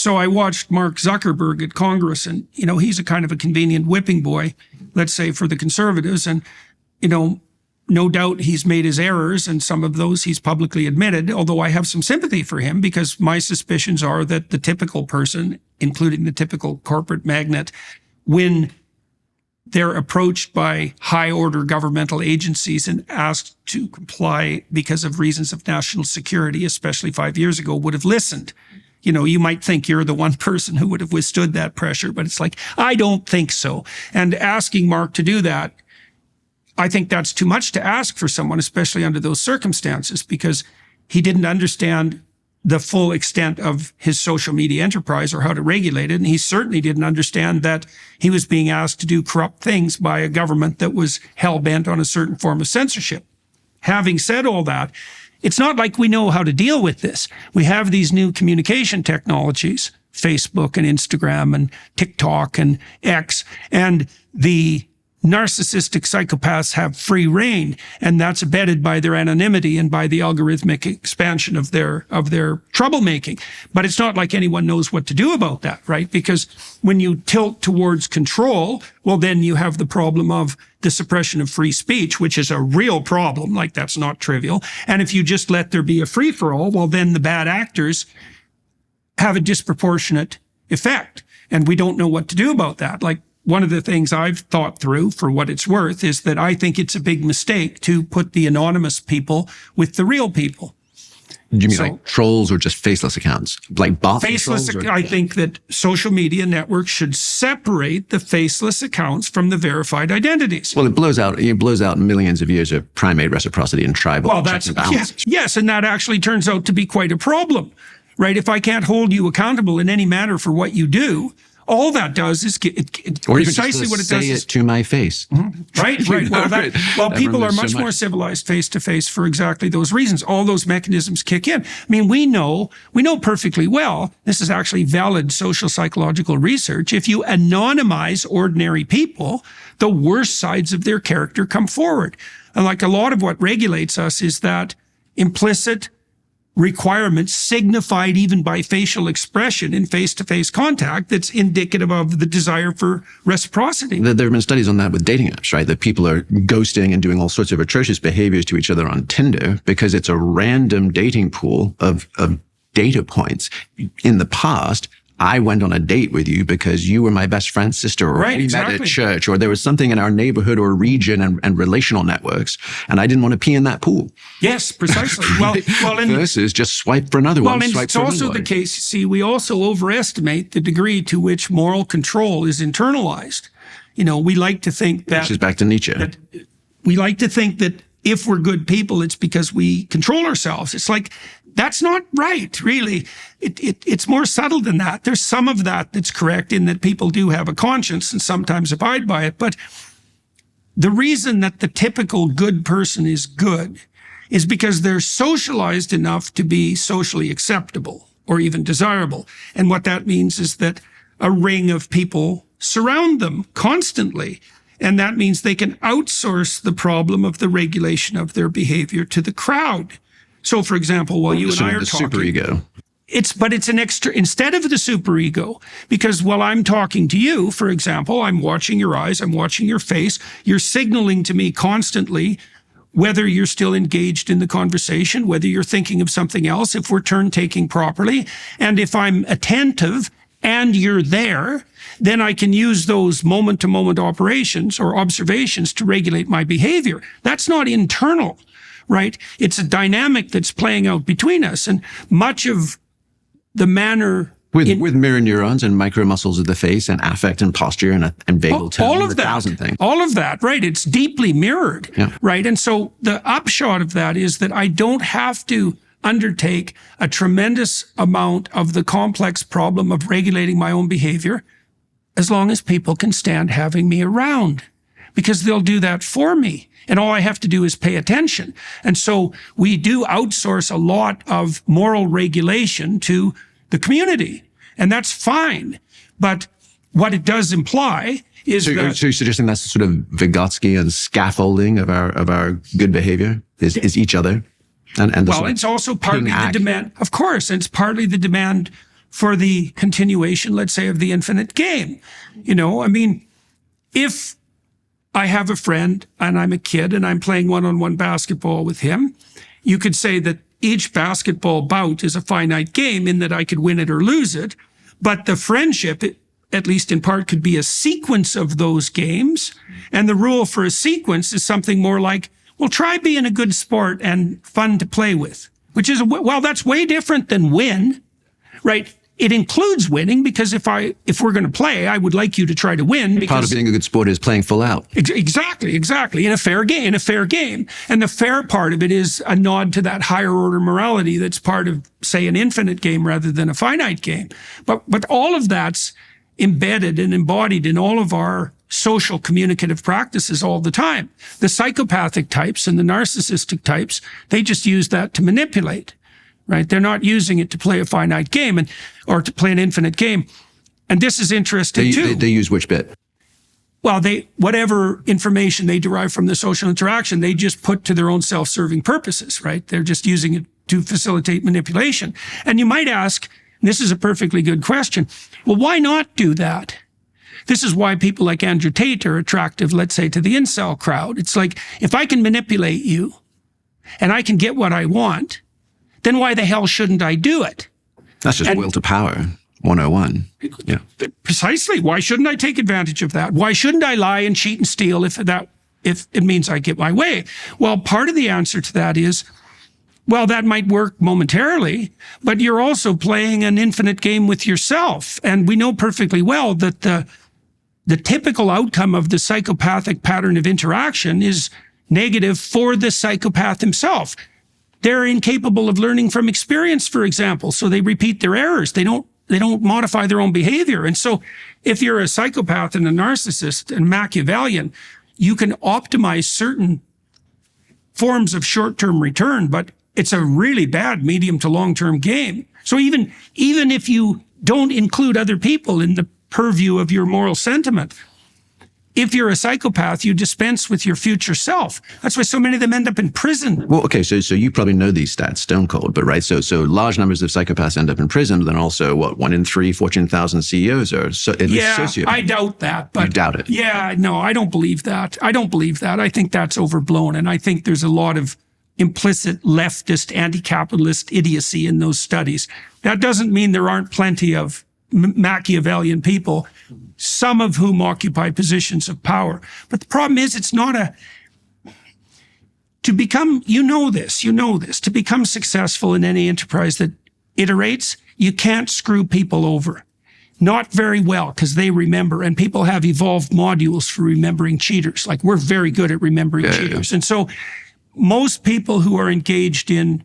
So I watched Mark Zuckerberg at Congress, and, he's a kind of a convenient whipping boy, let's say, for the conservatives. And, no doubt he's made his errors, and some of those he's publicly admitted, although I have some sympathy for him because my suspicions are that the typical person, including the typical corporate magnate, when they're approached by high-order governmental agencies and asked to comply because of reasons of national security, especially 5 years ago, would have listened. You might think you're the one person who would have withstood that pressure, but it's like, I don't think so. And asking Mark to do that, I think that's too much to ask for someone, especially under those circumstances, because he didn't understand the full extent of his social media enterprise or how to regulate it. And he certainly didn't understand that he was being asked to do corrupt things by a government that was hell-bent on a certain form of censorship. Having said all that, it's not like we know how to deal with this. We have these new communication technologies, Facebook and Instagram and TikTok and X, and the narcissistic psychopaths have free reign, and that's abetted by their anonymity and by the algorithmic expansion of their troublemaking. But it's not like anyone knows what to do about that, right? Because when you tilt towards control, well, then you have the problem of the suppression of free speech, which is a real problem. Like, that's not trivial. And if you just let there be a free-for-all, well, then the bad actors have a disproportionate effect. And we don't know what to do about that. Like, one of the things I've thought through, for what it's worth, is that I think it's a big mistake to put the anonymous people with the real people. Do you mean like trolls or just faceless accounts? Like bots? Faceless, I think that social media networks should separate the faceless accounts from the verified identities. Well, it blows out millions of years of primate reciprocity and tribal checks and balances. Yes, and that actually turns out to be quite a problem, right? If I can't hold you accountable in any manner for what you do, all that does is or precisely what it does. Say it to my face. Mm-hmm. Right. Well, people are much more civilized face to face for exactly those reasons. All those mechanisms kick in. I mean, we know perfectly well, this is actually valid social psychological research. If you anonymize ordinary people, the worst sides of their character come forward. And like a lot of what regulates us is that implicit requirements signified even by facial expression in face-to-face contact that's indicative of the desire for reciprocity. There have been studies on that with dating apps, right? That people are ghosting and doing all sorts of atrocious behaviors to each other on Tinder because it's a random dating pool of data points. In the past, I went on a date with you because you were my best friend's sister, or we met at church, or there was something in our neighborhood or region and relational networks, and I didn't want to pee in that pool. Yes, precisely. Versus just swipe for another one. Well, and it's also the case, see, we also overestimate the degree to which moral control is internalized. We like to think that... Which is back to Nietzsche. We like to think that if we're good people, it's because we control ourselves. It's like, that's not right, really. It's more subtle than that. There's some of that that's correct in that people do have a conscience and sometimes abide by it. But the reason that the typical good person is good is because they're socialized enough to be socially acceptable or even desirable. And what that means is that a ring of people surround them constantly. And that means they can outsource the problem of the regulation of their behavior to the crowd. So, for example, while you and I are talking, superego. It's an extra, instead of the superego, because while I'm talking to you, for example, I'm watching your eyes, I'm watching your face, you're signaling to me constantly whether you're still engaged in the conversation, whether you're thinking of something else, if we're turn-taking properly. And if I'm attentive and you're there, then I can use those moment-to-moment operations or observations to regulate my behavior. That's not internal. Right? It's a dynamic that's playing out between us. And much of the manner... With mirror neurons and micro muscles of the face and affect and posture and vagal tone. All of that. Things. All of that, right? It's deeply mirrored. Yeah. Right? And so the upshot of that is that I don't have to undertake a tremendous amount of the complex problem of regulating my own behavior as long as people can stand having me around, because they'll do that for me. And all I have to do is pay attention. And so we do outsource a lot of moral regulation to the community. And that's fine. But what it does imply is that... So you're suggesting that's sort of Vygotskian scaffolding of our good behavior is each other? And well, it's also partly the demand. Of course, it's partly the demand for the continuation, let's say, of the infinite game. I mean, if I have a friend and I'm a kid and I'm playing one-on-one basketball with him, you could say that each basketball bout is a finite game in that I could win it or lose it. But the friendship, at least in part, could be a sequence of those games. And the rule for a sequence is something more like, well, try being a good sport and fun to play with, which is, well, that's way different than win, right? It includes winning, because if we're going to play, I would like you to try to win. Because part of being a good sport is playing full out. Exactly. In a fair game. And the fair part of it is a nod to that higher order morality that's part of, say, an infinite game rather than a finite game. But all of that's embedded and embodied in all of our social communicative practices all the time. The psychopathic types and the narcissistic types, they just use that to manipulate. Right? They're not using it to play a finite game or to play an infinite game. And this is interesting too. They use which bit? Well, whatever information they derive from the social interaction, they just put to their own self-serving purposes, right? They're just using it to facilitate manipulation. And you might ask, and this is a perfectly good question, well, why not do that? This is why people like Andrew Tate are attractive, let's say, to the incel crowd. It's like, if I can manipulate you and I can get what I want, then why the hell shouldn't I do it? That's just will to power 101. Yeah. Precisely. Why shouldn't I take advantage of that? Why shouldn't I lie and cheat and steal if it means I get my way? Well, part of the answer to that is, well, that might work momentarily, but you're also playing an infinite game with yourself. And we know perfectly well that the typical outcome of the psychopathic pattern of interaction is negative for the psychopath himself. They're incapable of learning from experience, for example, so they repeat their errors. They don't modify their own behavior. And so if you're a psychopath and a narcissist and Machiavellian, you can optimize certain forms of short-term return, but it's a really bad medium to long-term game. So even if you don't include other people in the purview of your moral sentiment, if you're a psychopath, you dispense with your future self. That's why so many of them end up in prison. Well, okay, so you probably know these stats stone cold, but right, so large numbers of psychopaths end up in prison, but then also, 1 in 3 Fortune 1000 CEOs are at least sociopaths. I doubt that. But you doubt it? Yeah, no, I don't believe that. I think that's overblown, and I think there's a lot of implicit leftist, anti-capitalist idiocy in those studies. That doesn't mean there aren't plenty of Machiavellian people, some of whom occupy positions of power. But the problem is, it's not to become, to become successful in any enterprise that iterates, you can't screw people over. Not very well, because they remember, and people have evolved modules for remembering cheaters. Like, we're very good at remembering cheaters. And so most people who are engaged in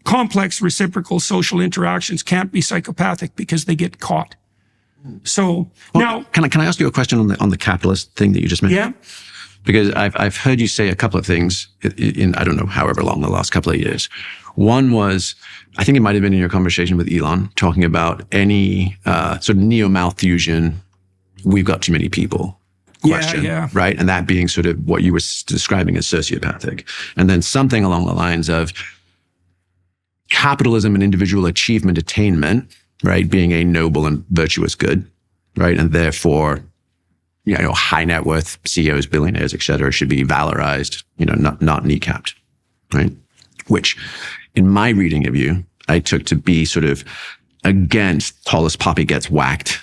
complex reciprocal social interactions can't be psychopathic because they get caught. So now, can I ask you a question on the capitalist thing that you just mentioned? Yeah. Because I've heard you say a couple of things in I don't know, however long, the last couple of years. One was, I think it might have been in your conversation with Elon, talking about any sort of neo-Malthusian, we've got too many people question, right? And that being sort of what you were describing as sociopathic. And then something along the lines of capitalism and individual achievement attainment, right, being a noble and virtuous good, right? And therefore, high net worth CEOs, billionaires, et cetera, should be valorized, not kneecapped, right? Which, in my reading of you, I took to be sort of against tallest poppy gets whacked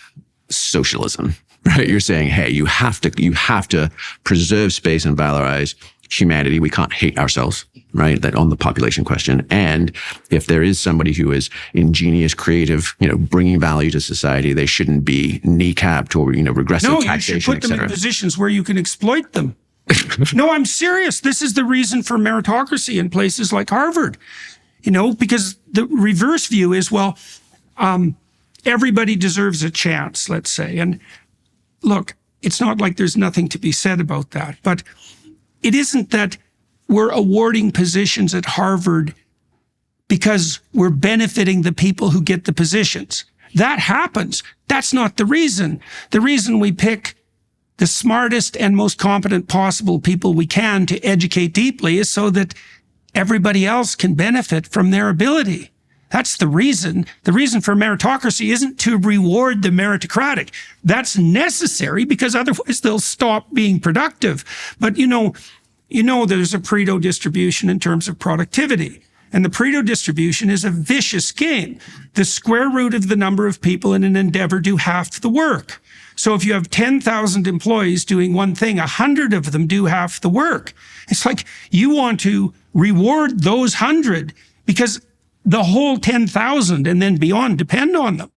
socialism, right? You're saying, hey, you have to preserve space and valorize humanity. We can't hate ourselves, right? That on the population question. And if there is somebody who is ingenious, creative, bringing value to society, they shouldn't be kneecapped or, regressive taxation, No, you should put them in positions where you can exploit them. No, I'm serious. This is the reason for meritocracy in places like Harvard, because the reverse view is, everybody deserves a chance, let's say. And look, it's not like there's nothing to be said about that, but it isn't that we're awarding positions at Harvard because we're benefiting the people who get the positions. That happens. That's not the reason. The reason we pick the smartest and most competent possible people we can to educate deeply is so that everybody else can benefit from their ability. That's the reason. The reason for meritocracy isn't to reward the meritocratic. That's necessary because otherwise they'll stop being productive. But you know, there's a Pareto distribution in terms of productivity. And the Pareto distribution is a vicious game. The square root of the number of people in an endeavor do half the work. So if you have 10,000 employees doing one thing, 100 of them do half the work. It's like you want to reward those 100 because the whole 10,000 and then beyond depend on them.